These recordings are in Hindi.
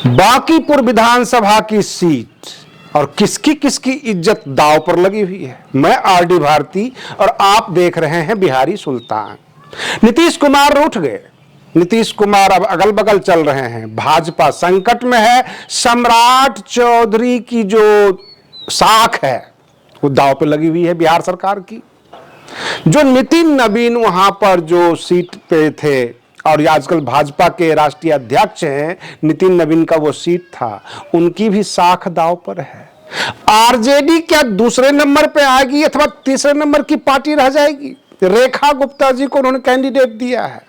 बांकीपुर विधानसभा की सीट और किसकी किसकी इज्जत दांव पर लगी हुई है। मैं आरडी भारती और आप देख रहे हैं बिहारी सुल्तान। नीतीश कुमार रूठ गए। नीतीश कुमार अब अगल बगल चल रहे हैं। भाजपा संकट में है। सम्राट चौधरी की जो साख है वो दांव पे लगी हुई है बिहार सरकार की। जो नितिन नवीन वहां पर जो सीट पे थे और आजकल भाजपा के राष्ट्रीय अध्यक्ष हैं, नितिन नवीन का वो सीट था, उनकी भी साख दांव पर है। आरजेडी क्या दूसरे नंबर पे आएगी अथवा तीसरे नंबर की पार्टी रह जाएगी? रेखा गुप्ता जी को उन्होंने कैंडिडेट दिया है।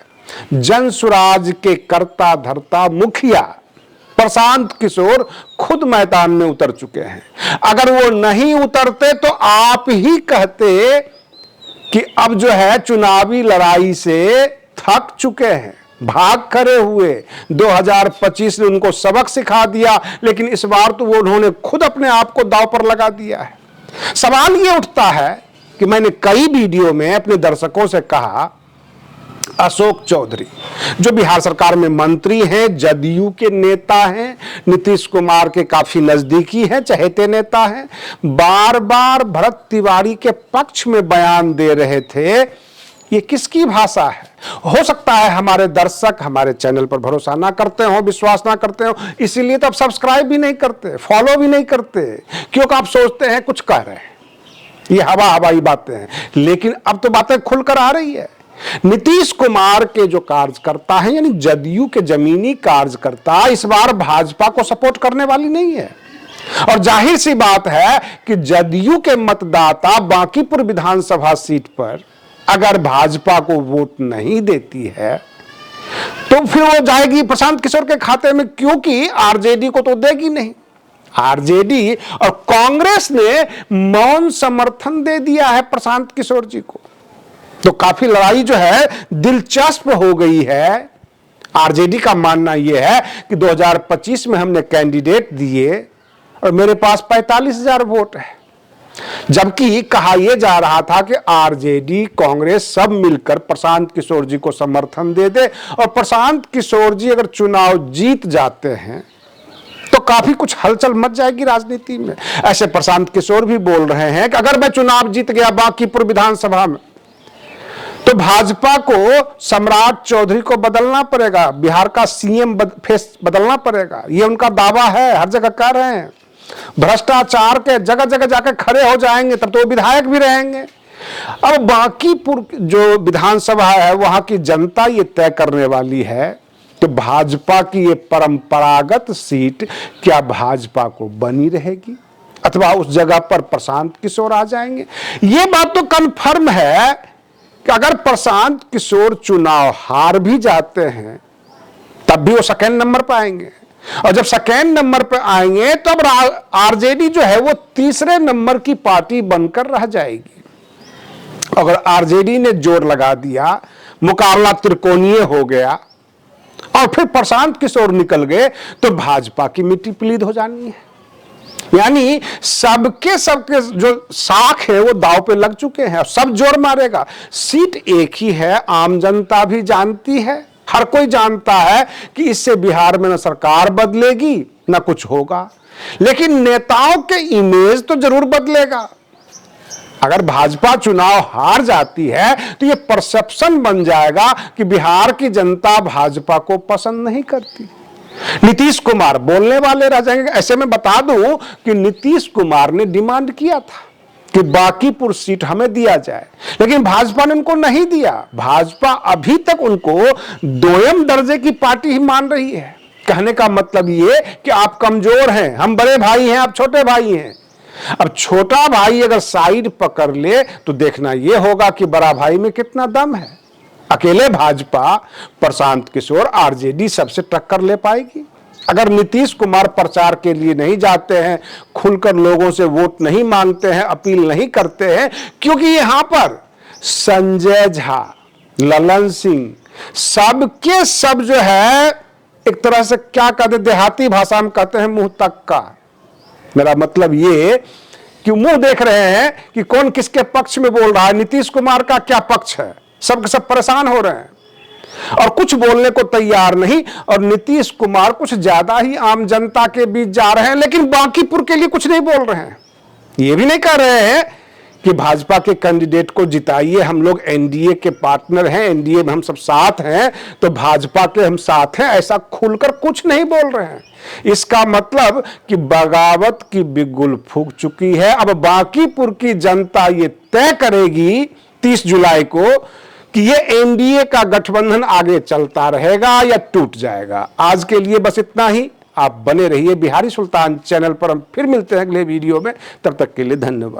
जन सुराज के कर्ता धर्ता मुखिया प्रशांत किशोर खुद मैदान में उतर चुके हैं। अगर वो नहीं उतरते तो आप ही कहते कि अब जो है चुनावी लड़ाई से थक चुके हैं, भाग खड़े हुए। 2025 ने उनको सबक सिखा दिया, लेकिन इस बार तो वो उन्होंने खुद अपने आप को दांव पर लगा दिया है। सवाल ये उठता है कि मैंने कई वीडियो में अपने दर्शकों से कहा, अशोक चौधरी जो बिहार सरकार में मंत्री हैं, जदयू के नेता हैं, नीतीश कुमार के काफी नजदीकी हैं, चहेते नेता हैं, बार बार भरत तिवारी के पक्ष में बयान दे रहे थे। ये किसकी भाषा है? हो सकता है हमारे दर्शक हमारे चैनल पर भरोसा ना करते हो, विश्वास ना करते हो, इसीलिए तो आप सब्सक्राइब भी नहीं करते, फॉलो भी नहीं करते, क्योंकि आप सोचते हैं कुछ कह रहे हैं, ये हवाई बातें हैं। लेकिन अब तो बातें खुलकर आ रही है। नीतीश कुमार के जो कार्यकर्ता हैं, यानी जदयू के जमीनी कार्यकर्ता, इस बार भाजपा को सपोर्ट करने वाली नहीं है। और जाहिर सी बात है कि जदयू के मतदाता बांकीपुर विधानसभा सीट पर अगर भाजपा को वोट नहीं देती है तो फिर वो जाएगी प्रशांत किशोर के खाते में, क्योंकि आरजेडी को तो देगी नहीं। आरजेडी और कांग्रेस ने मौन समर्थन दे दिया है प्रशांत किशोर जी को। तो काफी लड़ाई जो है दिलचस्प हो गई है। आरजेडी का मानना यह है कि 2025 में हमने कैंडिडेट दिए और मेरे पास 45,000 वोट है, जबकि कहा यह जा रहा था कि आरजेडी कांग्रेस सब मिलकर प्रशांत किशोर जी को समर्थन दे दे और प्रशांत किशोर जी अगर चुनाव जीत जाते हैं तो काफी कुछ हलचल मच जाएगी राजनीति में। ऐसे प्रशांत किशोर भी बोल रहे हैं कि अगर मैं चुनाव जीत गया बांकीपुर विधानसभा में तो भाजपा को सम्राट चौधरी को बदलना पड़ेगा, बिहार का सीएम फेस बदलना पड़ेगा। ये उनका दावा है, हर जगह कह रहे हैं। भ्रष्टाचार के जगह जगह जाकर खड़े हो जाएंगे, तब तो वो विधायक भी रहेंगे। अब बांकीपुर जो विधानसभा है वहां की जनता ये तय करने वाली है कि भाजपा की ये परंपरागत सीट क्या भाजपा को बनी रहेगी अथवा उस जगह पर प्रशांत किशोर आ जाएंगे। ये बात तो कन्फर्म है कि अगर प्रशांत किशोर चुनाव हार भी जाते हैं तब भी वो सेकेंड नंबर पर आएंगे, और जब सेकेंड नंबर पर आएंगे तो अब आरजेडी जो है वो तीसरे नंबर की पार्टी बनकर रह जाएगी। अगर आरजेडी ने जोर लगा दिया, मुकाबला त्रिकोणीय हो गया और फिर प्रशांत किशोर निकल गए तो भाजपा की मिट्टी पलीद हो जानी है। यानी सबके जो साख है वो दांव पे लग चुके हैं, सब जोर मारेगा। सीट एक ही है, आम जनता भी जानती है, हर कोई जानता है कि इससे बिहार में न सरकार बदलेगी न कुछ होगा, लेकिन नेताओं के इमेज तो जरूर बदलेगा। अगर भाजपा चुनाव हार जाती है तो यह परसेप्शन बन जाएगा कि बिहार की जनता भाजपा को पसंद नहीं करती। नीतीश कुमार बोलने वाले रह जाएंगे। ऐसे में बता दूं कि नीतीश कुमार ने डिमांड किया था कि बांकीपुर सीट हमें दिया जाए, लेकिन भाजपा ने उनको नहीं दिया। भाजपा अभी तक उनको दोयम दर्जे की पार्टी ही मान रही है। कहने का मतलब ये कि आप कमजोर हैं, हम बड़े भाई हैं, आप छोटे भाई हैं। अब छोटा भाई अगर साइड पकड़ ले तो देखना यह होगा कि बड़ा भाई में कितना दम है। अकेले भाजपा प्रशांत किशोर आरजेडी सबसे टक्कर ले पाएगी? अगर नीतीश कुमार प्रचार के लिए नहीं जाते हैं, खुलकर लोगों से वोट नहीं मांगते हैं, अपील नहीं करते हैं, क्योंकि यहां पर संजय झा, ललन सिंह सबके सब जो है एक तरह से क्या कहते, देहाती भाषा में कहते हैं मुंह तक का। मेरा मतलब ये कि मुंह देख रहे हैं कि कौन किसके पक्ष में बोल रहा है, नीतीश कुमार का क्या पक्ष है, सब के सब परेशान हो रहे हैं। और कुछ बोलने को तैयार नहीं। और नीतीश कुमार कुछ ज्यादा ही आम जनता के बीच जा रहे हैं, लेकिन बांकीपुर के लिए कुछ नहीं बोल रहे हैं। ये भी नहीं कह रहे हैं कि भाजपा के कैंडिडेट को जिताइए, हम लोग एनडीए के पार्टनर हैं, एनडीए में हम सब साथ हैं, तो भाजपा के हम साथ हैं, ऐसा खुलकर कुछ नहीं बोल रहे हैं। इसका मतलब कि बगावत की बिगुल फूंक चुकी है। अब बांकीपुर की जनता ये तय करेगी 30 जुलाई को कि ये एनडीए का गठबंधन आगे चलता रहेगा या टूट जाएगा। आज के लिए बस इतना ही। आप बने रहिए बिहारी सुल्तान चैनल पर। हम फिर मिलते हैं अगले वीडियो में। तब तक के लिए धन्यवाद।